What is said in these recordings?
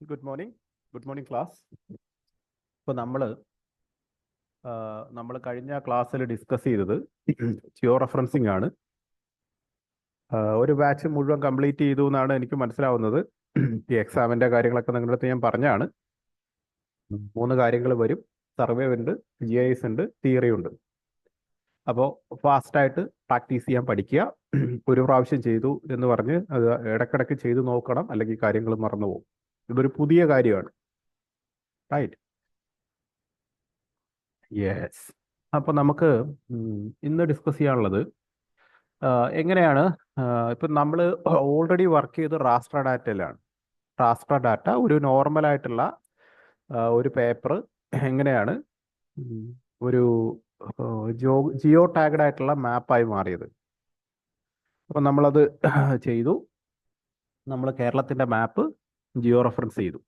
Good morning class. ഇപ്പോൾ നമ്മൾ കഴിഞ്ഞ ക്ലാസ്സിൽ ഡിസ്കസ് ചെയ്തത് ജിയോ റെഫറൻസിങ് ആണ്. ഒരു ബാച്ച് മുഴുവൻ കംപ്ലീറ്റ് ചെയ്തു എന്നാണ് എനിക്ക് മനസ്സിലാവുന്നത്. ഈ എക്സാമിൻ്റെ കാര്യങ്ങളൊക്കെ നിങ്ങളുടെ അടുത്ത് ഞാൻ പറഞ്ഞാണ്. 3 കാര്യങ്ങൾ വരും: സർവേ ഉണ്ട്, GIS ഉണ്ട്, തിയറി ഉണ്ട്. അപ്പോൾ ഫാസ്റ്റായിട്ട് പ്രാക്ടീസ് ചെയ്യാൻ പഠിക്കുക. ഒരു പ്രാവശ്യം ചെയ്തു എന്ന് പറഞ്ഞ് അത് ഇടയ്ക്കിടയ്ക്ക് ചെയ്തു നോക്കണം, അല്ലെങ്കിൽ കാര്യങ്ങൾ മറന്നു പോകും. ഇതൊരു പുതിയ കാര്യമാണ്. റൈറ്റ്? യെസ്. അപ്പോൾ നമുക്ക് ഇന്ന് ഡിസ്കസ് ചെയ്യാനുള്ളത് എങ്ങനെയാണ് ഇപ്പം നമ്മൾ ഓൾറെഡി വർക്ക് ചെയ്ത് റാസ്റ്റർ ഡാറ്റയിലാണ്. റാസ്റ്റർ ഡാറ്റ ഒരു നോർമലായിട്ടുള്ള ഒരു പേപ്പർ എങ്ങനെയാണ് ഒരു ജിയോ ടാഗ്ഡ് ആയിട്ടുള്ള മാപ്പായി മാറിയത്. അപ്പം നമ്മളത് ചെയ്തു. നമ്മൾ കേരളത്തിൻ്റെ മാപ്പ് ജിയോ റെഫറൻസ് ചെയ്തു.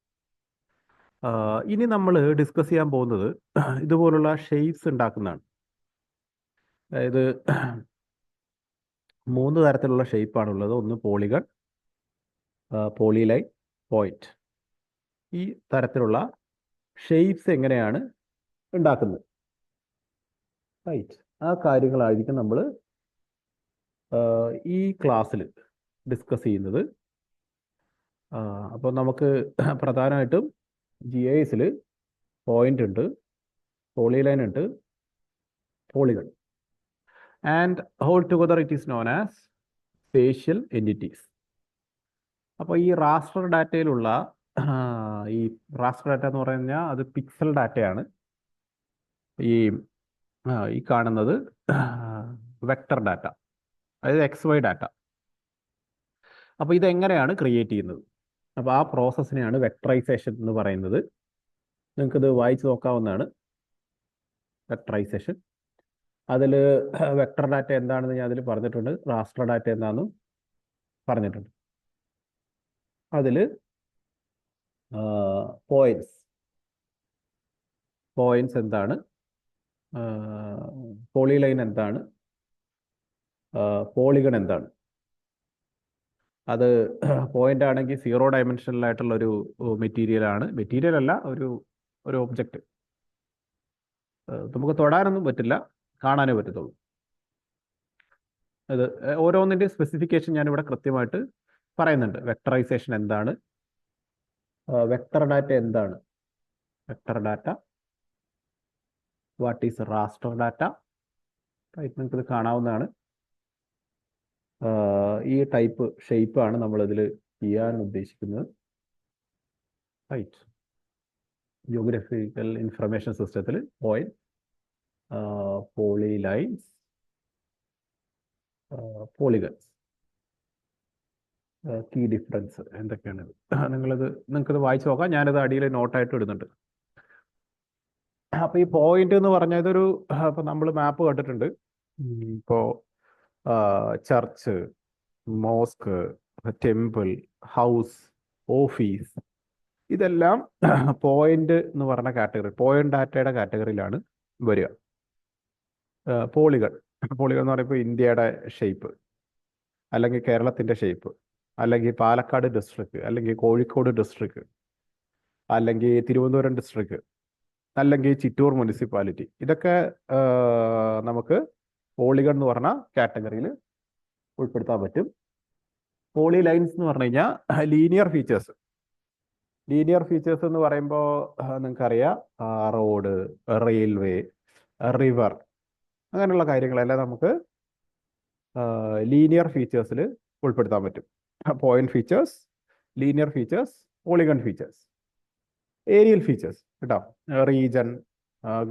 ഇനി നമ്മൾ ഡിസ്കസ് ചെയ്യാൻ പോകുന്നത് ഇതുപോലുള്ള ഷെയ്പ്സ് ഉണ്ടാക്കുന്നതാണ്. അതായത് 3 തരത്തിലുള്ള ഷെയ്പ്പാണുള്ളത്. ഒന്ന് പോളിഗൺ, പോളിലൈൻ, പോയിന്റ്. ഈ തരത്തിലുള്ള ഷെയ്പ്സ് എങ്ങനെയാണ് ഉണ്ടാക്കുന്നത്? റൈറ്റ്. ആ കാര്യങ്ങളായിരിക്കും നമ്മൾ ഈ ക്ലാസ്സിൽ ഡിസ്കസ് ചെയ്യുന്നത്. അപ്പോൾ നമുക്ക് പ്രധാനമായിട്ടും GISൽ പോയിന്റ് ഉണ്ട്, പോളിലൈൻ ഉണ്ട്, polygon. And whole together it is known as spatial entities. അപ്പോൾ ഈ റാസ്റ്റർ ഡാറ്റയിലുള്ള ഈ റാസ്റ്റർ ഡാറ്റ എന്ന് പറഞ്ഞു കഴിഞ്ഞാൽ അത് പിക്സൽ ഡാറ്റയാണ്. ഈ കാണുന്നത് വെക്ടർ ഡാറ്റ, അതായത് XY ഡാറ്റ. അപ്പോൾ ഇതെങ്ങനെയാണ് ക്രിയേറ്റ് ചെയ്യുന്നത്? അപ്പോൾ ആ പ്രോസസ്സിനെയാണ് വെക്ടറൈസേഷൻ എന്ന് പറയുന്നത്. നിങ്ങൾക്കിത് വായിച്ച് നോക്കാവുന്നതാണ്. വെക്ടറൈസേഷൻ. അതിൽ വെക്ടർ ഡാറ്റ എന്താണെന്ന് ഞാൻ അതിൽ പറഞ്ഞിട്ടുണ്ട്, റാസ്റ്റർ ഡാറ്റ എന്താണെന്നും പറഞ്ഞിട്ടുണ്ട്. അതിൽ പോയിന്റ്സ് എന്താണ്, പോളിലൈൻ എന്താണ്, പോളിഗൺ എന്താണ്. അത് പോയിന്റ് ആണെങ്കിൽ 0 ഡയമെൻഷനിലായിട്ടുള്ള ഒരു മെറ്റീരിയൽ അല്ല, ഒരു ഒബ്ജക്റ്റ്. നമുക്ക് തൊടാനൊന്നും പറ്റില്ല, കാണാനേ പറ്റത്തുള്ളൂ. ഇത് ഓരോന്നിൻ്റെ സ്പെസിഫിക്കേഷൻ ഞാനിവിടെ കൃത്യമായിട്ട് പറയുന്നുണ്ട്. വെക്ടറൈസേഷൻ എന്താണ്, വെക്ടർ ഡാറ്റ എന്താണ്, vector data, what is raster data. നിങ്ങൾക്കിത് കാണാവുന്നതാണ്. ഈ ടൈപ്പ് ഷേപ്പാണ് നമ്മളിതിൽ ചെയ്യാൻ ഉദ്ദേശിക്കുന്നത്. റൈറ്റ്. ജിയോഗ്രഫിക്കൽ ഇൻഫർമേഷൻ സിസ്റ്റത്തിൽ പോയിന്റ്, പോളിലൈൻസ്, പോളിഗൺസ്. കീ ഡിഫറൻസ് എന്തൊക്കെയാണിത് നിങ്ങൾക്കിത് വായിച്ചു നോക്കാം. ഞാനിത് അടിയിൽ നോട്ടായിട്ട് ഇടുന്നുണ്ട്. അപ്പോൾ ഈ പോയിന്റ് എന്ന് പറഞ്ഞാൽ ഇതൊരു, ഇപ്പം നമ്മൾ മാപ്പ് കണ്ടിട്ടുണ്ട്. ഇപ്പോൾ church, mosque, temple, house, office, ഇതെല്ലാം പോയിന്റ് എന്ന് പറഞ്ഞ കാറ്റഗറി, പോയിന്റ് ഡാറ്റയുടെ കാറ്റഗറിയിലാണ് വരിക. പോളിഗൺ എന്ന് പറയുമ്പോൾ ഇന്ത്യയുടെ ഷേപ്പ്, അല്ലെങ്കിൽ കേരളത്തിൻ്റെ ഷേപ്പ്, അല്ലെങ്കിൽ പാലക്കാട് ഡിസ്ട്രിക്ട്, അല്ലെങ്കിൽ കോഴിക്കോട് ഡിസ്ട്രിക്ട്, അല്ലെങ്കിൽ തിരുവനന്തപുരം ഡിസ്ട്രിക്ട്, അല്ലെങ്കിൽ ചിറ്റൂർ മുനിസിപ്പാലിറ്റി, ഇതൊക്കെ നമുക്ക് പോളിഗൺ എന്ന് പറഞ്ഞ കാറ്റഗറിയിൽ ഉൾപ്പെടുത്താൻ പറ്റും. പോളിലൈൻസ് എന്ന് പറഞ്ഞു കഴിഞ്ഞാൽ ലീനിയർ ഫീച്ചേഴ്സ് എന്ന് പറയുമ്പോൾ നിങ്ങൾക്കറിയാം, റോഡ്, റെയിൽവേ, റിവർ, അങ്ങനെയുള്ള കാര്യങ്ങളെല്ലാം നമുക്ക് ലീനിയർ ഫീച്ചേഴ്സിൽ ഉൾപ്പെടുത്താൻ പറ്റും. Point features, linear features, polygon features, areal features കേട്ടോ, റീജൻ,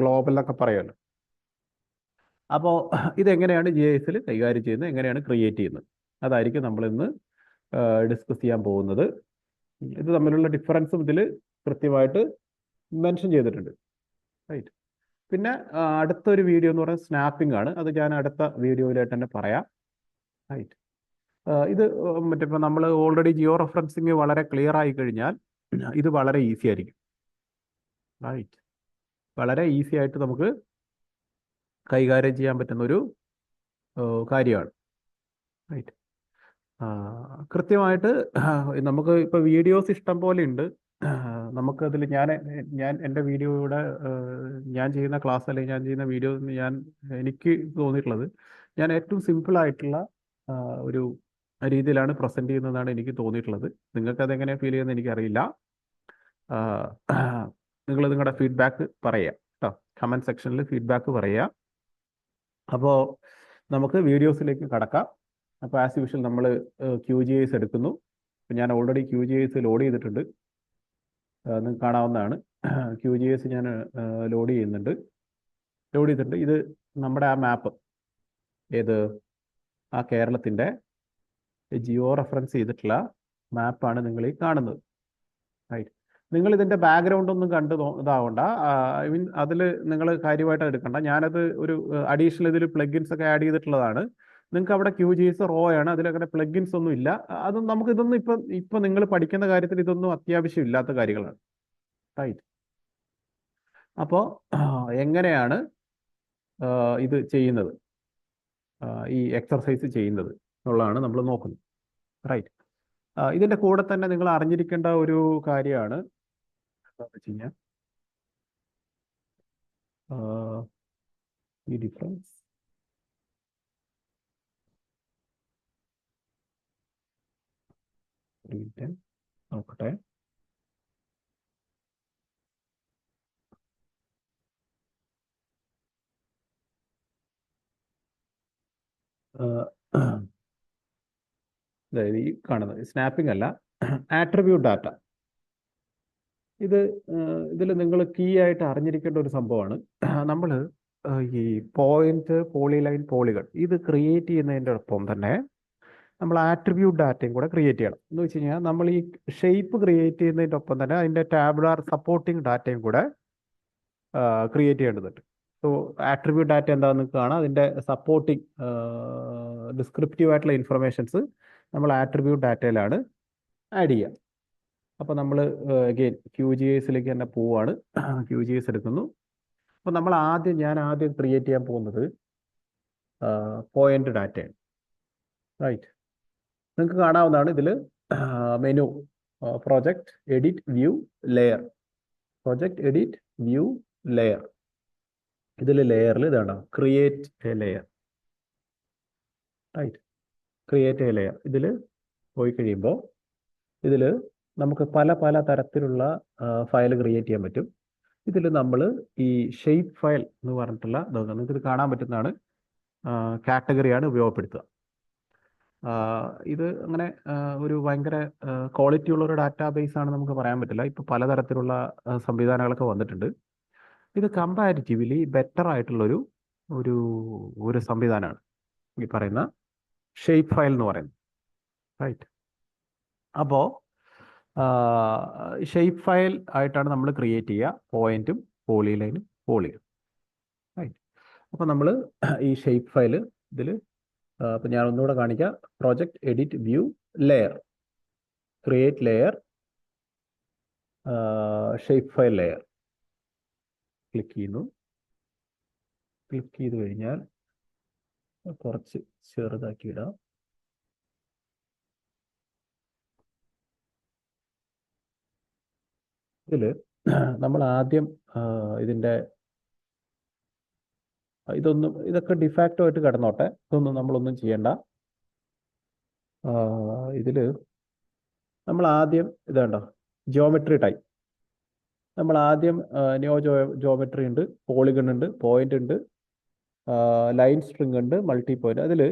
ഗ്ലോബൽ എന്നൊക്കെ പറയുമല്ലോ. അപ്പോൾ ഇതെങ്ങനെയാണ് GISൽ കൈകാര്യം ചെയ്യുന്നത്, എങ്ങനെയാണ് ക്രിയേറ്റ് ചെയ്യുന്നത്, അതായിരിക്കും നമ്മളിന്ന് ഡിസ്കസ് ചെയ്യാൻ പോകുന്നത്. ഇത് തമ്മിലുള്ള ഡിഫറൻസും ഇതിൽ കൃത്യമായിട്ട് മെൻഷൻ ചെയ്തിട്ടുണ്ട്. റൈറ്റ്. പിന്നെ അടുത്തൊരു വീഡിയോ എന്ന് പറയുന്നത് സ്നാപ്പിംഗ് ആണ്. അത് ഞാൻ അടുത്ത വീഡിയോയിലായിട്ട് തന്നെ പറയാം. റൈറ്റ്. ഇത് ഇപ്പോൾ നമ്മൾ ഓൾറെഡി ജിയോ റെഫറൻസിങ് വളരെ ക്ലിയർ ആയി കഴിഞ്ഞാൽ ഇത് വളരെ ഈസി ആയിരിക്കും. റൈറ്റ്. വളരെ ഈസി ആയിട്ട് നമുക്ക് കൈകാര്യം ചെയ്യാൻ പറ്റുന്ന ഒരു കാര്യമാണ്. റൈറ്റ്. കൃത്യമായിട്ട് നമുക്ക് ഇപ്പോൾ വീഡിയോസ് ഇഷ്ടം പോലെ ഉണ്ട്. നമുക്കതിൽ ഞാൻ എൻ്റെ വീഡിയോയുടെ ഞാൻ ചെയ്യുന്ന ക്ലാസ് അല്ലെങ്കിൽ ഞാൻ ചെയ്യുന്ന വീഡിയോ എനിക്ക് തോന്നിയിട്ടുള്ളത് ഞാൻ ഏറ്റവും സിമ്പിൾ ആയിട്ടുള്ള ഒരു രീതിയിലാണ് പ്രസൻറ്റ് ചെയ്യുന്നതെന്നാണ് എനിക്ക് തോന്നിയിട്ടുള്ളത്. നിങ്ങൾക്ക് അതെങ്ങനെ ഫീൽ ചെയ്യുന്നത് എനിക്കറിയില്ല. നിങ്ങൾ നിങ്ങളുടെ ഫീഡ്ബാക്ക് പറയുക കേട്ടോ, കമൻറ്റ് സെക്ഷനിൽ ഫീഡ്ബാക്ക് പറയുക. അപ്പോൾ നമുക്ക് വീഡിയോസിലേക്ക് കടക്കാം. അപ്പോൾ ആസ് യൂഷ്വൽ നമ്മൾ QGIS എടുക്കുന്നു. അപ്പോൾ ഞാൻ ഓൾറെഡി QGIS ലോഡ് ചെയ്തിട്ടുണ്ട്, നിങ്ങൾക്ക് കാണാവുന്നതാണ്. QGIS ഞാൻ ലോഡ് ചെയ്തിട്ടുണ്ട്. ഇത് നമ്മുടെ ആ മാപ്പ്, ഏത് ആ കേരളത്തിൻ്റെ ജിയോ റെഫറൻസ് ചെയ്തിട്ടുള്ള മാപ്പാണ് നിങ്ങൾ ഈ കാണുന്നത്. റൈറ്റ്, നിങ്ങൾ ഇതിൻ്റെ ബാക്ക്ഗ്രൗണ്ട് ഒന്നും കണ്ട് ഇതാവണ്ട. ഐ മീൻ അതിൽ നിങ്ങൾ കാര്യമായിട്ട് എടുക്കണ്ട. ഞാനത് ഒരു അഡീഷണൽ ഇതിൽ പ്ലഗിൻസ് ഒക്കെ ആഡ് ചെയ്തിട്ടുള്ളതാണ്. നിങ്ങൾക്ക് അവിടെ QGIS റോ ആണ്, അതിലങ്ങനെ പ്ലഗിൻസ് ഒന്നും ഇല്ല. ഇതൊന്നും ഇപ്പം നിങ്ങൾ പഠിക്കുന്ന കാര്യത്തിൽ ഇതൊന്നും അത്യാവശ്യം ഇല്ലാത്ത കാര്യങ്ങളാണ്. റൈറ്റ്, അപ്പോൾ എങ്ങനെയാണ് ഇത് ചെയ്യുന്നത്, ഈ എക്സർസൈസ് ചെയ്യുന്നത് എന്നുള്ളതാണ് നമ്മൾ നോക്കുന്നത്. റൈറ്റ്, ഇതിൻ്റെ കൂടെ തന്നെ നിങ്ങൾ അറിഞ്ഞിരിക്കേണ്ട ഒരു കാര്യമാണ് എന്താണെന്ന് വെച്ച് കഴിഞ്ഞാൽ ഈ ഡിഫറൻസ് നോക്കട്ടെ. അതായത് ഈ കാണുന്നത് സ്നാപ്പിംഗ് അല്ല, ആട്രിബ്യൂട്ട് ഡാറ്റ. ഇതിൽ നിങ്ങൾ കീ ആയിട്ട് അറിഞ്ഞിരിക്കേണ്ട ഒരു സംഭവമാണ്. നമ്മൾ ഈ പോയിന്റ്, പോളിലൈൻ, പോളിഗൺ ഇത് ക്രിയേറ്റ് ചെയ്യുന്നതിൻ്റെ ഒപ്പം തന്നെ നമ്മൾ ആട്രിബ്യൂട്ട് ഡാറ്റയും കൂടെ ക്രിയേറ്റ് ചെയ്യണം. എന്ന് വെച്ച് കഴിഞ്ഞാൽ നമ്മൾ ഈ ഷേപ്പ് ക്രിയേറ്റ് ചെയ്യുന്നതിൻ്റെ ഒപ്പം തന്നെ അതിൻ്റെ ടാബുലാർ സപ്പോർട്ടിംഗ് ഡാറ്റയും കൂടെ ക്രിയേറ്റ് ചെയ്യേണ്ടതുണ്ട്. സോ ആട്രിബ്യൂട്ട് ഡാറ്റ എന്താണെന്ന് കാണാം, അതിൻ്റെ സപ്പോർട്ടിംഗ് ഡിസ്ക്രിപ്റ്റീവ് ആയിട്ടുള്ള ഇൻഫർമേഷൻസ് നമ്മൾ ആട്രിബ്യൂട്ട് ഡാറ്റയിലാണ് ആഡ് ചെയ്യുക. അപ്പോൾ നമ്മൾ അഗെയിൻ QGISലേക്ക് തന്നെ പോവുകയാണ്. QGIS എടുക്കുന്നു. അപ്പോൾ ഞാൻ ആദ്യം ക്രിയേറ്റ് ചെയ്യാൻ പോകുന്നത് പോയിന്റ് ഡാറ്റയാണ്. റൈറ്റ്, നിങ്ങൾക്ക് കാണാവുന്നതാണ് ഇതിൽ menu, project, edit, view, layer. Project, edit, view, layer. ഇതിൽ ലെയറിൽ ഇതാണ് create a layer. Right, create a layer. ഇതിൽ പോയി കഴിയുമ്പോൾ ഇതിൽ നമുക്ക് പല തരത്തിലുള്ള ഫയൽ ക്രിയേറ്റ് ചെയ്യാൻ പറ്റും. ഇതിൽ നമ്മൾ ഈ ഷേപ്പ് ഫയൽ എന്ന് പറഞ്ഞിട്ടുള്ള നിങ്ങൾക്ക് ഇത് കാണാൻ പറ്റുന്നതാണ്, കാറ്റഗറിയാണ് ഉപയോഗപ്പെടുത്തുക. ഇത് അങ്ങനെ ഒരു ഭയങ്കര ക്വാളിറ്റി ഉള്ള ഒരു ഡാറ്റാബേസ് ആണ് നമുക്ക് പറയാൻ പറ്റില്ല. ഇപ്പോൾ പലതരത്തിലുള്ള സംവിധാനങ്ങളൊക്കെ വന്നിട്ടുണ്ട്. ഇത് കമ്പാരിറ്റീവ്ലി ബെറ്റർ ആയിട്ടുള്ളൊരു ഒരു സംവിധാനമാണ് ഈ പറയുന്ന ഷേപ്പ് ഫയൽ എന്ന് പറയുന്നത്. റൈറ്റ്, അപ്പോൾ ഷേപ്പ് ഫയൽ ആയിട്ടാണ് നമ്മൾ ക്രിയേറ്റ് ചെയ്യുക, പോയിന്റും പോളിലൈനും പോളിഗൺ. റൈറ്റ്, അപ്പോൾ നമ്മൾ ഈ ഷേപ്പ് ഫയൽ ഇതിൽ അപ്പോൾ ഞാൻ ഒന്നുകൂടെ കാണിക്കാം. Project, edit, view, layer, create layer, shape file layer click ചെയ്യുന്നു. ക്ലിക്ക് ചെയ്ത് കഴിഞ്ഞാൽ കുറച്ച് ചെറുതാക്കി ഇടാം. ഇതിൽ നമ്മൾ ആദ്യം ഇതൊക്കെ ഡിഫാക്റ്റോ ആയിട്ട് കിടന്നോട്ടെ, ഇതൊന്നും നമ്മളൊന്നും ചെയ്യണ്ട. ഇതിൽ നമ്മൾ ആദ്യം ഇതുണ്ടോ ജിയോമെട്രി ടൈപ്പ്, നമ്മൾ ആദ്യം ന്യൂ ജിയോമെട്രി ഉണ്ട്, പോളിഗൺ ഉണ്ട്, പോയിന്റ് ഉണ്ട്, ലൈൻ സ്ട്രിങ് ഉണ്ട്, മൾട്ടി പോയിന്റ്. അതിൽ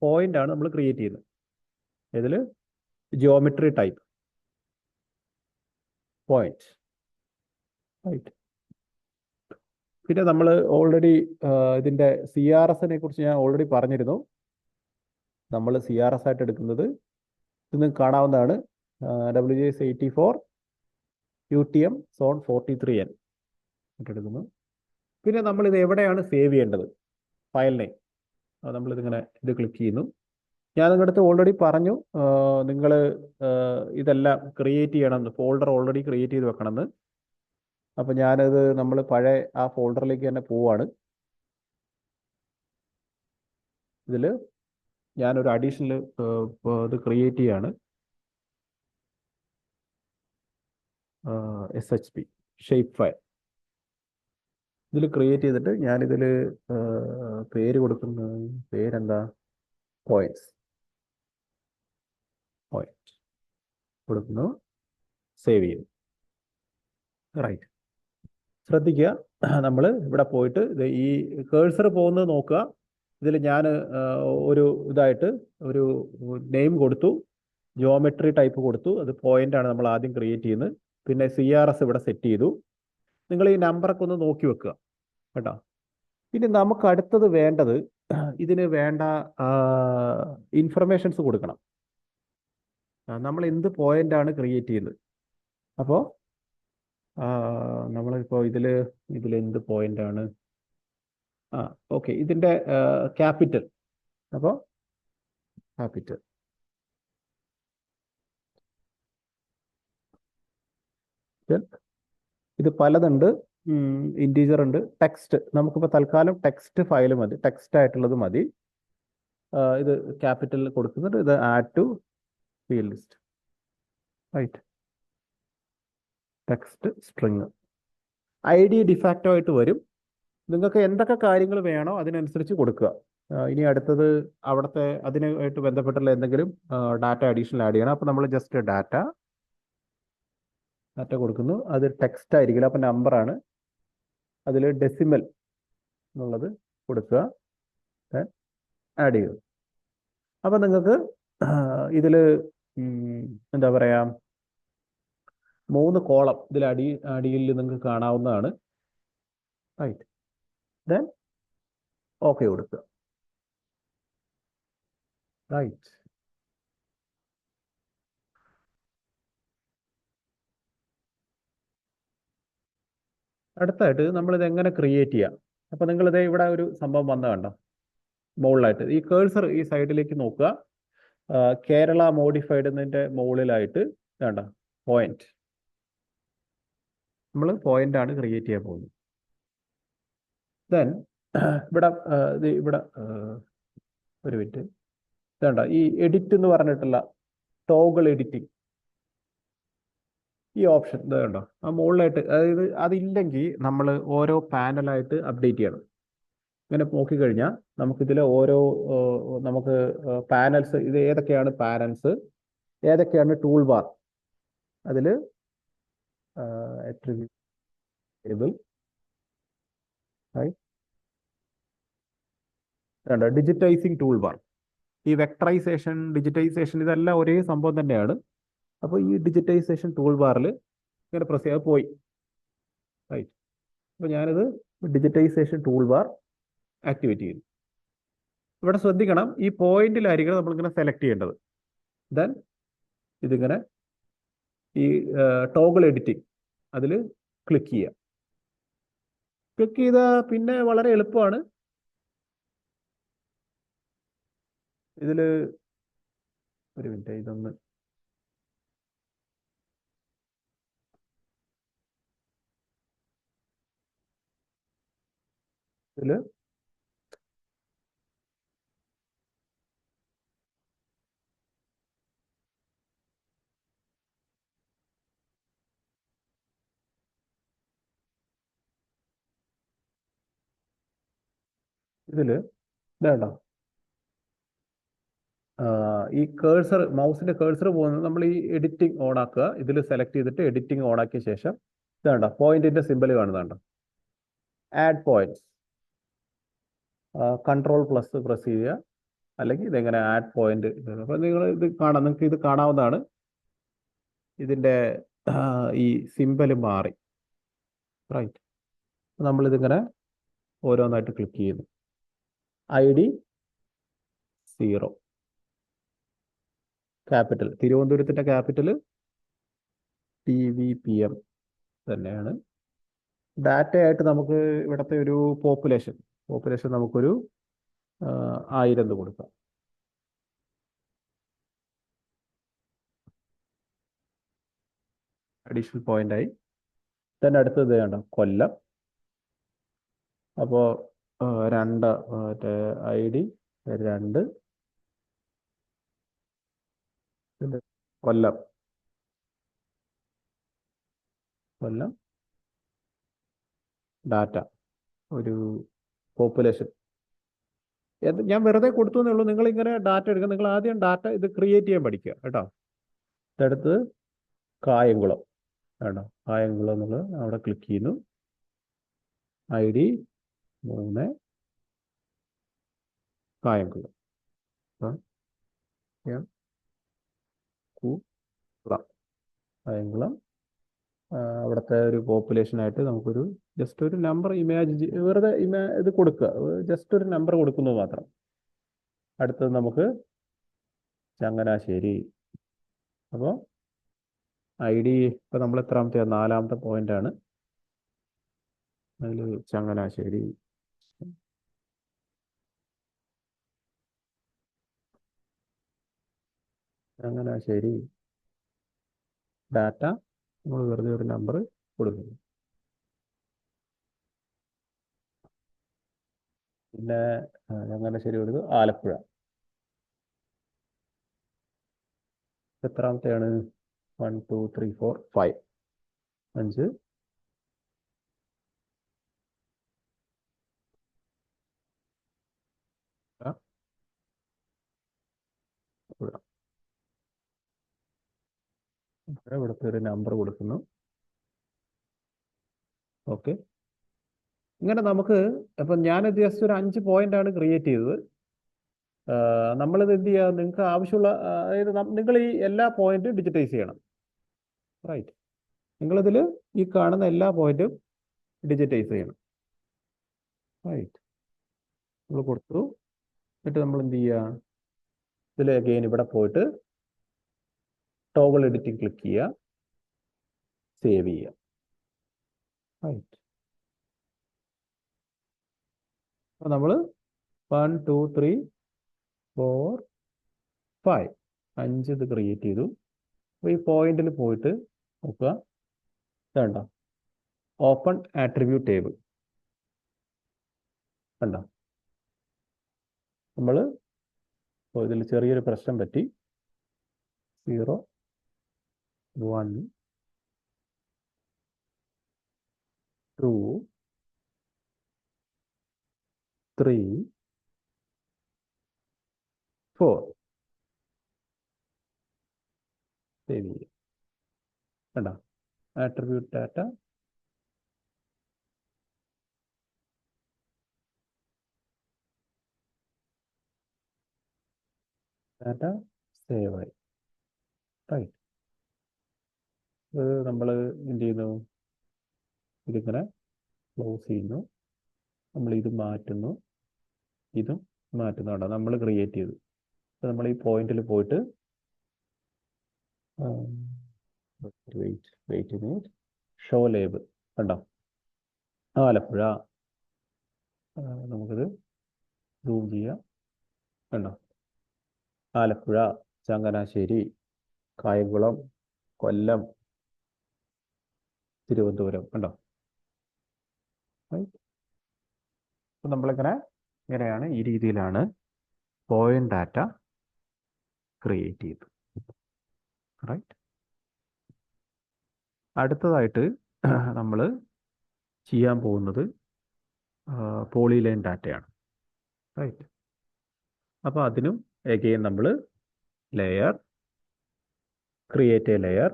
പോയിന്റ് ആണ് നമ്മൾ ക്രിയേറ്റ് ചെയ്യുന്നത്. ഇതിൽ ജിയോമെട്രി ടൈപ്പ് പോയിന്റ്. റൈറ്റ്, പിന്നെ നമ്മൾ ഓൾറെഡി ഇതിൻ്റെ CRSനെ കുറിച്ച് ഞാൻ ഓൾറെഡി പറഞ്ഞിരുന്നു. നമ്മൾ CRS ആയിട്ട് എടുക്കുന്നത് ഇത് നിങ്ങൾക്ക് കാണാവുന്നതാണ്, WGS 84 UTM Zone 43N എടുക്കുന്നു. പിന്നെ നമ്മളിത് എവിടെയാണ് സേവ് ചെയ്യേണ്ടത്, ഫയൽ നെയിം, നമ്മളിതിങ്ങനെ ഇത് ക്ലിക്ക് ചെയ്യുന്നു. ഞാൻ നിങ്ങളുടെ അടുത്ത് ഓൾറെഡി പറഞ്ഞു നിങ്ങൾ ഇതെല്ലാം ക്രിയേറ്റ് ചെയ്യണമെന്ന്, ഫോൾഡർ ഓൾറെഡി ക്രിയേറ്റ് ചെയ്ത് വെക്കണമെന്ന്. അപ്പോൾ ഞാനത് നമ്മൾ പഴയ ആ ഫോൾഡറിലേക്ക് തന്നെ പോവാണ്. ഇതിൽ ഞാനൊരു അഡീഷണൽ ഇത് ക്രിയേറ്റ് ചെയ്യാണ്. SHP ഷേപ്പ് ഫയൽ ഇതിൽ ക്രിയേറ്റ് ചെയ്തിട്ട് ഞാനിതിൽ പേര് കൊടുക്കുന്ന പേരെന്താ, പോയിന്റ്സ് കൊടുക്കുന്നു, സേവ് ചെയ്യും. റൈറ്റ്. ശ്രദ്ധിക്കുക, നമ്മൾ ഇവിടെ പോയിട്ട് ഈ കേഴ്സർ പോകുന്നത് നോക്കുക. ഇതിൽ ഞാൻ ഒരു ഇതായിട്ട് ഒരു നെയിം കൊടുത്തു, ജിയോമെട്രി ടൈപ്പ് കൊടുത്തു. അത് പോയിന്റ് ആണ് നമ്മൾ ആദ്യം ക്രിയേറ്റ് ചെയ്യുന്നത്. പിന്നെ CRS ഇവിടെ സെറ്റ് ചെയ്തു. നിങ്ങൾ ഈ നമ്പറൊക്കെ ഒന്ന് നോക്കി വെക്കുക കേട്ടോ. ഇനി നമുക്ക് അടുത്തത് വേണ്ടത്, ഇതിന് വേണ്ട ഇൻഫർമേഷൻസ് കൊടുക്കണം. നമ്മൾ എന്ത് പോയിന്റ് ആണ് ക്രിയേറ്റ് ചെയ്യുന്നത്. അപ്പോൾ നമ്മളിപ്പോൾ ഇതിൽ എന്ത് പോയിന്റ് ആണ്, ഓക്കെ, ഇതിൻ്റെ ക്യാപിറ്റൽ. അപ്പോൾ ക്യാപിറ്റൽ ഇത് പലതുണ്ട്, ഇൻറ്റീജർ ഉണ്ട്, ടെക്സ്റ്റ്. നമുക്കിപ്പോൾ തൽക്കാലം ടെക്സ്റ്റ് ഫയൽ മതി, ടെക്സ്റ്റ് ആയിട്ടുള്ളത് മതി. ഇത് ക്യാപിറ്റൽ കൊടുക്കുന്നുണ്ട്. ഇത് add to field list. Right. Text string ID de facto ആയിട്ട് വരും. നിങ്ങൾക്ക് എന്തൊക്കെ കാര്യങ്ങൾ വേണോ അതിനനുസരിച്ച് കൊടുക്കുക. ഇനി അടുത്തത് അവിടുത്തെ അതിനായിട്ട് ബന്ധപ്പെട്ടുള്ള എന്തെങ്കിലും ഡാറ്റ അഡീഷണൽ ആഡ് ചെയ്യണം. അപ്പോൾ നമ്മൾ ജസ്റ്റ് ഡാറ്റ കൊടുക്കുന്നു. അത് ടെക്സ്റ്റ് ആയിരിക്കില്ല, അപ്പോൾ നമ്പറാണ്. അതിൽ ഡെസിമൽ എന്നുള്ളത് കൊടുക്കുക, ആഡ് ചെയ്യുക. അപ്പോൾ നിങ്ങൾക്ക് ഇതിൽ എന്താ പറയുക, 3 കോളം ഇതിൽ അടിയിൽ നിങ്ങൾക്ക് കാണാവുന്നതാണ്. റൈറ്റ്. ദെൻ ഓക്കെ കൊടുക്കുക. റൈറ്റ്. അടുത്തായിട്ട് നമ്മളിത് എങ്ങനെ ക്രിയേറ്റ് ചെയ്യാം. അപ്പോൾ നിങ്ങളിത് ഇവിടെ ഒരു സംഭവം വന്ന കണ്ടോ, മുകളിലായിട്ട് ഈ കേഴ്സർ ഈ സൈഡിലേക്ക് നോക്കുക. കേരള മോഡിഫൈഡ് എന്നതിൻ്റെ മുകളിലായിട്ട് വേണ്ട പോയിന്റ്. നമ്മൾ പോയിന്റ് ആണ് ക്രിയേറ്റ് ചെയ്യാൻ പോകുന്നത്. ദെൻ ഇവിടെ ഒരു മിനിറ്റ്, വേണ്ട ഈ എഡിറ്റ് എന്ന് പറഞ്ഞിട്ടുള്ള ടോഗിൾ എഡിറ്റിംഗ്, ഈ ഓപ്ഷൻ ഇത് കണ്ടോ ആ മുകളിലായിട്ട്. അതായത് അതില്ലെങ്കിൽ നമ്മൾ ഓരോ പാനലായിട്ട് അപ്ഡേറ്റ് ചെയ്യണം. ഇങ്ങനെ നോക്കിക്കഴിഞ്ഞാൽ നമുക്കിതിൽ ഓരോ നമുക്ക് പാനൽസ്, ഇത് ഏതൊക്കെയാണ് പാനൽസ്, ഏതൊക്കെയാണ് ടൂൾ ബാർ, അതിൽ ടേബിൾ, ഡിജിറ്റൈസിങ് ടൂൾ ബാർ, ഈ വെക്ടറൈസേഷൻ, ഡിജിറ്റൈസേഷൻ ഇതെല്ലാം ഒരേ സംഭവം തന്നെയാണ്. അപ്പോൾ ഈ ഡിജിറ്റൈസേഷൻ ടൂൾ ബാറിൽ ഇങ്ങനെ പ്രസ് ചെയ്യാൻ പോയി. റൈറ്റ്. അപ്പോൾ ഞാനിത് ഡിജിറ്റൈസേഷൻ ടൂൾ ബാർ ആക്ടിവേറ്റ് ചെയ്യുന്നു. ഇവിടെ ശ്രദ്ധിക്കണം, ഈ പോയിന്റിലായിരിക്കണം നമ്മളിങ്ങനെ സെലക്ട് ചെയ്യേണ്ടത്. ദെൻ ഇതിങ്ങനെ ഈ ടോഗിൾ എഡിറ്റിംഗ് അതിൽ ക്ലിക്ക് ചെയ്യുക. ക്ലിക്ക് ചെയ്താൽ പിന്നെ വളരെ എളുപ്പമാണ്. ഇതിൽ ഒരു മിനിറ്റ്, ഇതൊന്ന് ഇതിൽ വേണ്ട ഈ കേഴ്സർ, മൗസിന്റെ കേഴ്സർ പോകുന്നത് നമ്മൾ ഈ എഡിറ്റിംഗ് ഓൺ ആക്കുക. ഇതിൽ സെലക്ട് ചെയ്തിട്ട് എഡിറ്റിംഗ് ഓൺ ആക്കിയ ശേഷം ഇതാണ്ട പോയിന്റിന്റെ സിമ്പൽ കാണുന്നുണ്ട്, add points. Control plus press ചെയ്യുക, അല്ലെങ്കിൽ ഇതെങ്ങനെ ആഡ് പോയിന്റ്. അപ്പോൾ നിങ്ങൾ ഇത് കാണാം, നിങ്ങൾക്ക് ഇത് കാണാവുന്നതാണ്. ഇതിൻ്റെ ഈ സിമ്പൽ മാറി. റൈറ്റ്. നമ്മളിതിങ്ങനെ ഓരോന്നായിട്ട് ക്ലിക്ക് ചെയ്യുന്നു. ID 0, ക്യാപിറ്റൽ തിരുവനന്തപുരത്തിൻ്റെ ക്യാപിറ്റൽ TVPM തന്നെയാണ്. ഡാറ്റയായിട്ട് നമുക്ക് ഇവിടുത്തെ ഒരു പോപ്പുലേഷൻ നമുക്കൊരു 1000 എന്ന് കൊടുക്കാം. അഡീഷണൽ പോയിന്റ് ആയി. തന്നെ അടുത്തത് വേണ്ട കൊല്ലം. അപ്പോൾ 2 ID 2 കൊല്ലം കൊല്ലം ഡാറ്റ ഒരു പോപ്പുലേഷൻ ഞാൻ വെറുതെ കൊടുത്തു എന്നേ ഉള്ളൂ. നിങ്ങൾ ഇങ്ങനെ ഡാറ്റ എടുക്കുക. നിങ്ങൾ ആദ്യം ഡാറ്റ ഇത് ക്രിയേറ്റ് ചെയ്യാൻ പഠിക്കുക കേട്ടോ. ഇതടുത്ത് കായംകുളം കേട്ടോ. കായംകുളം നിങ്ങൾ അവിടെ ക്ലിക്ക് ചെയ്യുന്നു. ID 3 കായംകുളം കായംകുളം അവിടുത്തെ ഒരു പോപ്പുലേഷനായിട്ട് നമുക്കൊരു ജസ്റ്റ് ഒരു നമ്പർ വെറുതെ ഇത് കൊടുക്കുക. ജസ്റ്റ് ഒരു നമ്പർ കൊടുക്കുന്നത് മാത്രം. അടുത്തത് നമുക്ക് ചങ്ങനാശ്ശേരി. അപ്പോൾ ID ഇപ്പോൾ നമ്മൾ എത്രാമത്തെ 4ാമത്തെ പോയിന്റാണ്. അതിൽ ചങ്ങനാശ്ശേരി ഡാറ്റ നമ്മൾ വെറുതെ ഒരു നമ്പർ കൊടുക്കുന്നു. പിന്നെ ചങ്ങനാശ്ശേരി കൊടുത്ത് ആലപ്പുഴ എത്രാമത്തെയാണ്? 1 2 3 4 5 5. ഇവിടുത്തെ ഒരു നമ്പർ കൊടുക്കുന്നു. ഓക്കെ. ഇങ്ങനെ നമുക്ക് ഇപ്പം ഞാൻ ജസ്റ്റ് ഒരു 5 പോയിന്റാണ് ക്രിയേറ്റ് ചെയ്തത്. നമ്മളിത് എന്ത് ചെയ്യുക? നിങ്ങൾക്ക് ആവശ്യമുള്ള അതായത് നിങ്ങൾ ഈ എല്ലാ പോയിന്റും ഡിജിറ്റൈസ് ചെയ്യണം. റൈറ്റ്. നിങ്ങളിതിൽ ഈ കാണുന്ന എല്ലാ പോയിന്റും ഡിജിറ്റൈസ് ചെയ്യണം. റൈറ്റ്. നമ്മൾ കൊടുത്തു. എന്നിട്ട് നമ്മൾ എന്ത് ചെയ്യുക? ഇതിൽ അഗെയിൻ ഇവിടെ പോയിട്ട് ടോഗിൾ എഡിറ്റിംഗ് ക്ലിക്ക് ചെയ്യുക. സേവ് ചെയ്യുക. റൈറ്റ്. അപ്പോൾ നമ്മൾ 1 2 3 4 5 5 ഇത് ക്രിയേറ്റ് ചെയ്തു. അപ്പോൾ ഈ പോയിന്റിൽ പോയിട്ട് നോക്കുക. വേണ്ട ഓപ്പൺ ആട്രിബ്യൂട്ട് ടേബിൾ കണ്ടോ? നമ്മൾ ഇതിൽ ചെറിയൊരു പ്രശ്നം പറ്റി. 0 1 2 3 4 സേവ് ചെയ്യുക. കണ്ടോ? ആട്രിബ്യൂട്ട് ഡാറ്റ സേവ് ആയി. റൈറ്റ്. ഇത് നമ്മൾ എന്ത് ചെയ്യുന്നു? ഇതിങ്ങനെ ക്ലോസ് ചെയ്യുന്നു. നമ്മൾ ഇത് മാറ്റുന്നു. ഇതും മാറ്റുന്നുണ്ടോ? നമ്മൾ ക്രിയേറ്റ് ചെയ്തു. അപ്പോൾ നമ്മൾ ഈ പോയിന്റിൽ പോയിട്ട് വെയിറ്റ് ഷോ ലേബിൾ കണ്ടോ? ആലപ്പുഴ നമുക്കിത് സൂം ചെയ്യാം. കണ്ടോ? ആലപ്പുഴ, ചങ്ങനാശ്ശേരി, കായംകുളം, കൊല്ലം, തിരുവനന്തപുരം കണ്ടോ? അപ്പം ഇങ്ങനെയാണ് ഈ രീതിയിലാണ് പോയിന്റ് ഡാറ്റ ക്രിയേറ്റ് ചെയ്തത്. റൈറ്റ്. അടുത്തതായിട്ട് നമ്മൾ ചെയ്യാൻ പോകുന്നത് പോളിലൈൻ ഡാറ്റയാണ്. റൈറ്റ്. അപ്പോൾ അതിനും എഗെയിൻ നമ്മൾ ലെയർ ക്രിയേറ്റ് എ ലെയർ.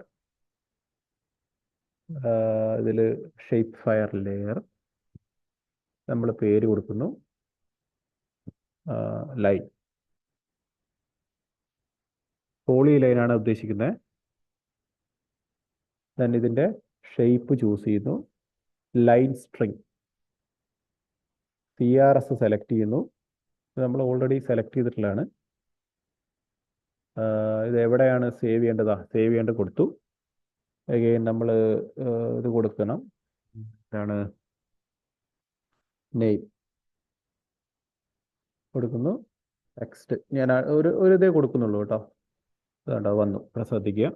ഇതിൽ ഷേപ്പ് ഫയർ ലെയർ നമ്മൾ പേര് കൊടുക്കുന്നു. ലൈൻ പോളി ലൈനാണ് ഉദ്ദേശിക്കുന്നത്. ദെൻ ഇതിൻ്റെ ഷേപ്പ് ചൂസ് ചെയ്യുന്നു. ലൈൻ സ്ട്രിങ് CRS സെലക്ട് ചെയ്യുന്നു. ഇത് നമ്മൾ ഓൾറെഡി സെലക്ട് ചെയ്തിട്ടുള്ളതാണ്. ഇത് എവിടെയാണ് സേവ് ചെയ്യേണ്ടതാ? സേവ് ചെയ്യേണ്ടത് കൊടുത്തു. അഗെയിൻ നമ്മൾ ഇത് കൊടുക്കണം. ഇതാണ് നെയിം കൊടുക്കുന്നു. ടെക്സ്റ്റ് ഞാൻ ഒരു ഇതേ കൊടുക്കുന്നുള്ളൂ കേട്ടോ. വേണ്ട വന്നു. ശ്രദ്ധിക്കുക.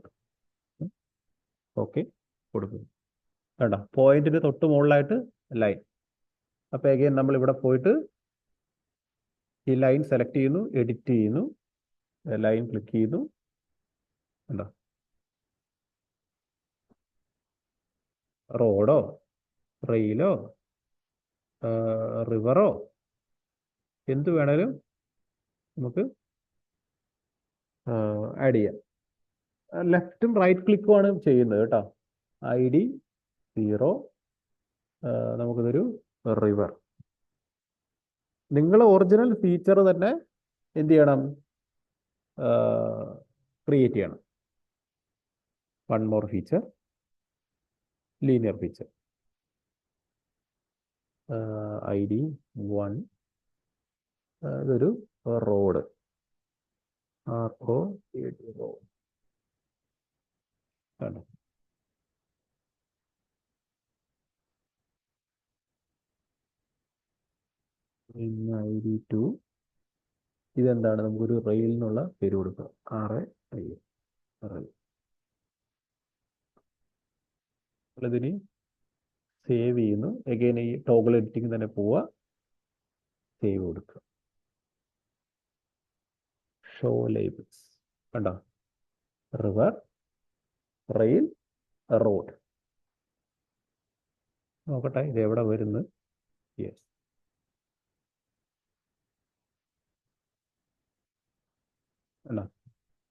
ഓക്കെ കൊടുക്കുന്നു. വേണ്ട പോയിന്റിന് തൊട്ട് മുകളിലായിട്ട് ലൈൻ. അപ്പോൾ അഗെയിൻ നമ്മൾ ഇവിടെ പോയിട്ട് ഈ ലൈൻ സെലക്ട് ചെയ്യുന്നു. എഡിറ്റ് ചെയ്യുന്നു. ലൈൻ ക്ലിക്ക് ചെയ്യുന്നു. ഉണ്ടോ? റോഡോ റെയിലോ റിവറോ എന്ത് വേണേലും നമുക്ക് ആഡ് ചെയ്യാം. ലെഫ്റ്റും റൈറ്റ് ക്ലിക്കും ആണ് ചെയ്യുന്നത് കേട്ടോ. ID 0, നമുക്കിതൊരു റിവർ. നിങ്ങൾ ഒറിജിനൽ ഫീച്ചർ തന്നെ എന്ത് ചെയ്യണം? ക്രിയേറ്റ് ചെയ്യണം. One more feature, linear feature. ID 1, ഇതൊരു റോഡ്, ROAD റോഡ് ആണ്. പിന്നെ ID 2, ഇതെന്താണ്? നമുക്കൊരു റെയിലിനുള്ള പേര് കൊടുക്കുക. RAIL rail. ഇതിന് സേവ് ചെയ്യുന്നു. എഗെയിൻ ഈ ടോഗിൾ എഡിറ്റിംഗ് തന്നെ പോവുക, സേവ് കൊടുക്കുക. ഷോ ലേബിൾസ് കണ്ടോ? River, rail, road. നോക്കട്ടെ ഇത് എവിടെ വരുന്നു. യെസ്, അല്ല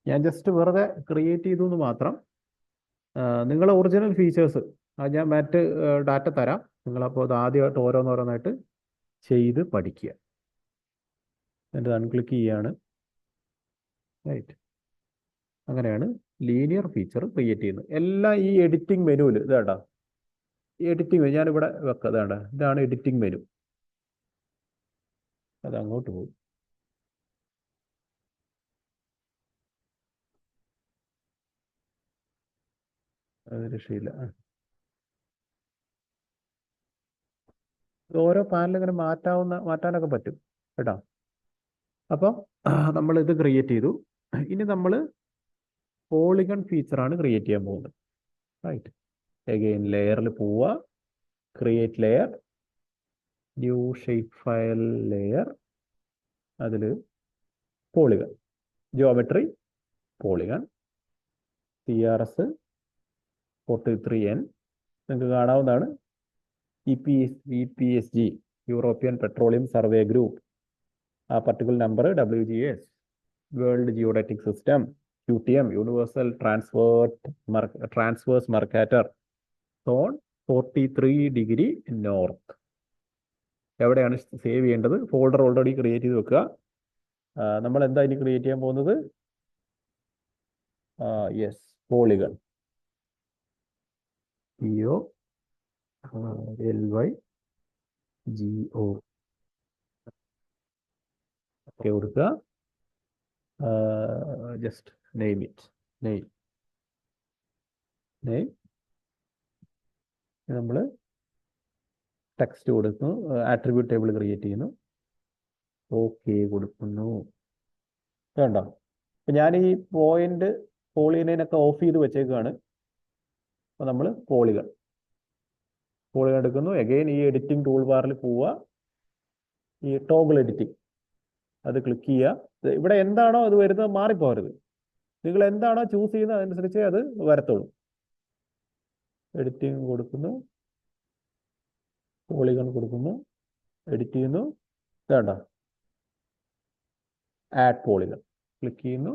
ഞാൻ ജസ്റ്റ് വെറുതെ ക്രിയേറ്റ് ചെയ്തു എന്ന് മാത്രം. നിങ്ങളെ ഒറിജിനൽ ഫീച്ചേഴ്സ് ഞാൻ മറ്റ് ഡാറ്റ തരാം. നിങ്ങളപ്പോൾ അത് ആദ്യമായിട്ട് ഓരോന്നോരോന്നായിട്ട് ചെയ്ത് പഠിക്കുക. എന്നിട്ട് അൺക്ലിക്ക് ചെയ്യാണ്. റൈറ്റ്, അങ്ങനെയാണ് ലീനിയർ ഫീച്ചർ ക്രിയേറ്റ് ചെയ്യുന്നത്. എല്ലാം ഈ എഡിറ്റിംഗ് മെനുവിൽ ഇതാണ്ടാ. ഈ എഡിറ്റിംഗ് മെനു ഞാനിവിടെ വെക്കുക. ഇതാണ്ട, ഇതാണ് എഡിറ്റിംഗ് മെനു. അത് അങ്ങോട്ട് പോകും. അത് രക്ഷയില്ല. ഓരോ പാനൽ ഇങ്ങനെ മാറ്റാനൊക്കെ പറ്റും കേട്ടോ. അപ്പം നമ്മൾ ഇത് ക്രിയേറ്റ് ചെയ്തു. ഇനി നമ്മൾ പോളിഗൺ ഫീച്ചറാണ് ക്രിയേറ്റ് ചെയ്യാൻ പോകുന്നത്. റൈറ്റ്, എഗെയിൻ ലെയറിൽ പോവുക, create layer, new shape file layer, അതിൽ polygon, geometry polygon, CRS 43N നിങ്ങൾക്ക് കാണാവുന്നതാണ്. EPSG European petroleum survey group, ആ particular number WGS world geodetic system, QTM universal transverse Mercator, zone 43° north. എവിടെയാണ് save ചെയ്യേണ്ടത്? Folder already create ചെയ്ത് വെക്കുക. നമ്മൾ എന്താ ഇനി ക്രിയേറ്റ് ചെയ്യാൻ പോകുന്നത്? യെസ്, പോളിഗൺ, POLYGO ഒക്കെ കൊടുക്കുക. ജസ്റ്റ് നെയിം ഇറ്റ്, നെയിം നമ്മൾ ടെക്സ്റ്റ് കൊടുക്കുന്നു. ആട്രിബ്യൂട്ട് ടേബിൾ ക്രിയേറ്റ് ചെയ്യുന്നു. ഓക്കെ കൊടുക്കുന്നു. വേണ്ടോ? അപ്പം ഞാൻ ഈ പോയിന്റ് പോളിഗണിനൊക്കെ ഓഫ് ചെയ്ത് വെച്ചേക്കാണ്. അപ്പോൾ നമ്മൾ പോളിഗൺ എടുക്കുന്നു. എഗെയിൻ ഈ എഡിറ്റിംഗ് ടൂൾ ബാറിൽ പോവുക, ഈ ടോഗിൾ എഡിറ്റിംഗ് അത് ക്ലിക്ക് ചെയ്യുക. ഇവിടെ എന്താണോ അത് വരുന്നത് മാറിപ്പോകരുത്. നിങ്ങൾ എന്താണോ ചൂസ് ചെയ്യുന്നത് അതനുസരിച്ച് അത് വരത്തുള്ളൂ. എഡിറ്റിംഗ് കൊടുക്കുന്നു, പോളിഗൺ കൊടുക്കുന്നു, എഡിറ്റ് ചെയ്യുന്നു. വേണ്ട, ആഡ് പോളിഗൺ ക്ലിക്ക് ചെയ്യുന്നു.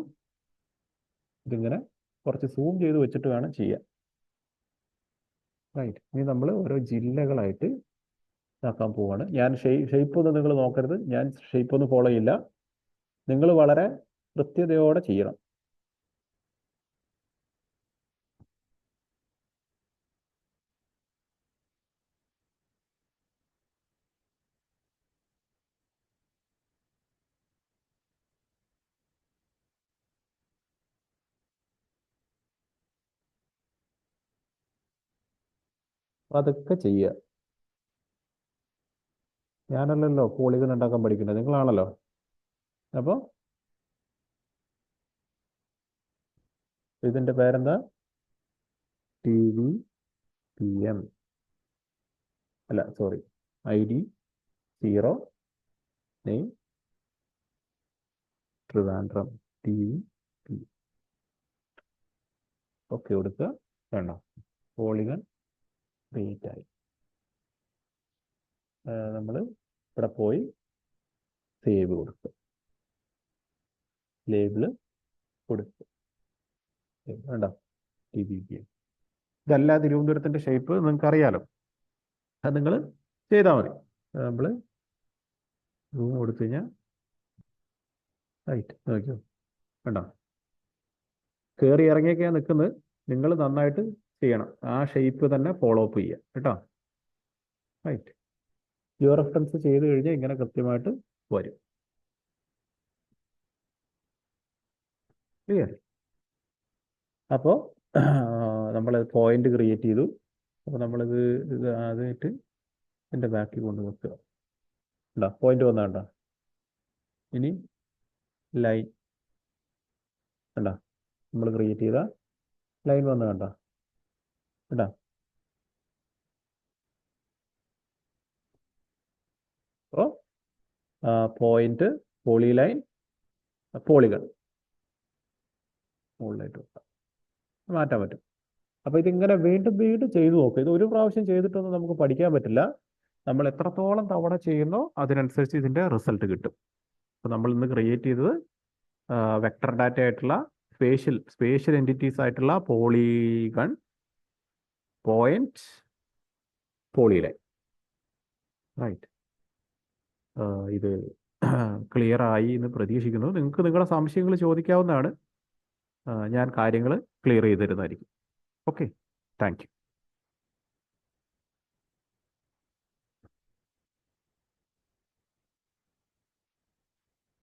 ഇതിങ്ങനെ കുറച്ച് സൂം ചെയ്ത് വെച്ചിട്ട് വേണം ചെയ്യാൻ. റൈറ്റ്, ഇനി നമ്മൾ ഓരോ ജില്ലകളായിട്ട് ആക്കാൻ പോവാണ്. ഞാൻ ഷേപ്പ് ഒന്നും നിങ്ങൾ നോക്കരുത്. ഞാൻ ഷേപ്പ് ഒന്നും ഫോളോ ചെയ്യില്ല. നിങ്ങൾ വളരെ കൃത്യതയോടെ ചെയ്യണം. അതൊക്കെ ചെയ്യുക. ഞാനല്ലല്ലോ പോളിഗൺ ഉണ്ടാക്കാൻ പഠിക്കുന്നത്, നിങ്ങളാണല്ലോ. അപ്പോൾ ഇതിൻ്റെ പേരെന്താ? TVPM അല്ല, sorry, ID 0, name Trivandrum, TV. Okay കൊടുക്കുക. വേണ്ട പോളിഗൺ ക്രിയേറ്റ് ആയി. നമ്മൾ ഇവിടെ പോയി സേവ് കൊടുക്കുക, ലേബിള് കൊടുക്കുക. വേണ്ട TBPM. ഇതല്ല തിരുവനന്തപുരത്തിൻ്റെ ഷേപ്പ് നിങ്ങൾക്ക് അറിയാലോ, അത് നിങ്ങൾ ചെയ്താൽ മതി. നമ്മൾ റൂം കൊടുത്തു കഴിഞ്ഞാൽ റൈറ്റ് നോക്കിയോ, വേണ്ട കയറി ഇറങ്ങിയൊക്കെയാണ് നിൽക്കുന്നത്. നിങ്ങൾ നന്നായിട്ട് ചെയ്യണം, ആ ഷേപ്പ് തന്നെ ഫോളോ അപ്പ് ചെയ്യുക കേട്ടോ. റൈറ്റ്, ജിയോ റെഫറൻസ് ചെയ്ത് കഴിഞ്ഞാൽ ഇങ്ങനെ കൃത്യമായിട്ട് വരും. ക്ലിയർ? അപ്പോൾ നമ്മൾ പോയിന്റ് ക്രിയേറ്റ് ചെയ്തു. അപ്പോൾ നമ്മളിത് ആദ്യമായിട്ട് എൻ്റെ ബാക്കിൽ കൊണ്ട് വെക്കുക. ഉണ്ടോ പോയിന്റ് വന്നാണ്ട. ഇനി ലൈൻ കണ്ട, നമ്മൾ ക്രിയേറ്റ് ചെയ്ത ലൈൻ വന്ന് കണ്ട കേട്ടോ. അപ്പോൾ പോയിന്റ്, പോളി ലൈൻ, പോളിഗൺ മുകളിലായിട്ട് മാറ്റാൻ പറ്റും. അപ്പോൾ ഇതിങ്ങനെ വീണ്ടും വീണ്ടും ചെയ്തു നോക്കുക. ഇത് ഒരു പ്രാവശ്യം ചെയ്തിട്ടൊന്നും നമുക്ക് പഠിക്കാൻ പറ്റില്ല. നമ്മൾ എത്രത്തോളം തവണ ചെയ്യുന്നോ അതിനനുസരിച്ച് ഇതിൻ്റെ റിസൾട്ട് കിട്ടും. അപ്പോൾ നമ്മൾ ഇന്ന് ക്രിയേറ്റ് ചെയ്തത് വെക്ടർ ഡാറ്റ ആയിട്ടുള്ള സ്പേഷ്യൽ എൻറ്റിറ്റീസ് ആയിട്ടുള്ള പോളിഗൺ, പോയിന്റ്, പോളിലൈൻ. റൈറ്റ്, ഇത് ക്ലിയർ ആയി എന്ന് പ്രതീക്ഷിക്കുന്നു. നിങ്ങൾക്ക് നിങ്ങളുടെ സംശയങ്ങൾ ചോദിക്കാവുന്നതാണ്, ഞാൻ കാര്യങ്ങൾ ക്ലിയർ ചെയ്ത് തരുന്നതായിരിക്കും. Okay, thank you.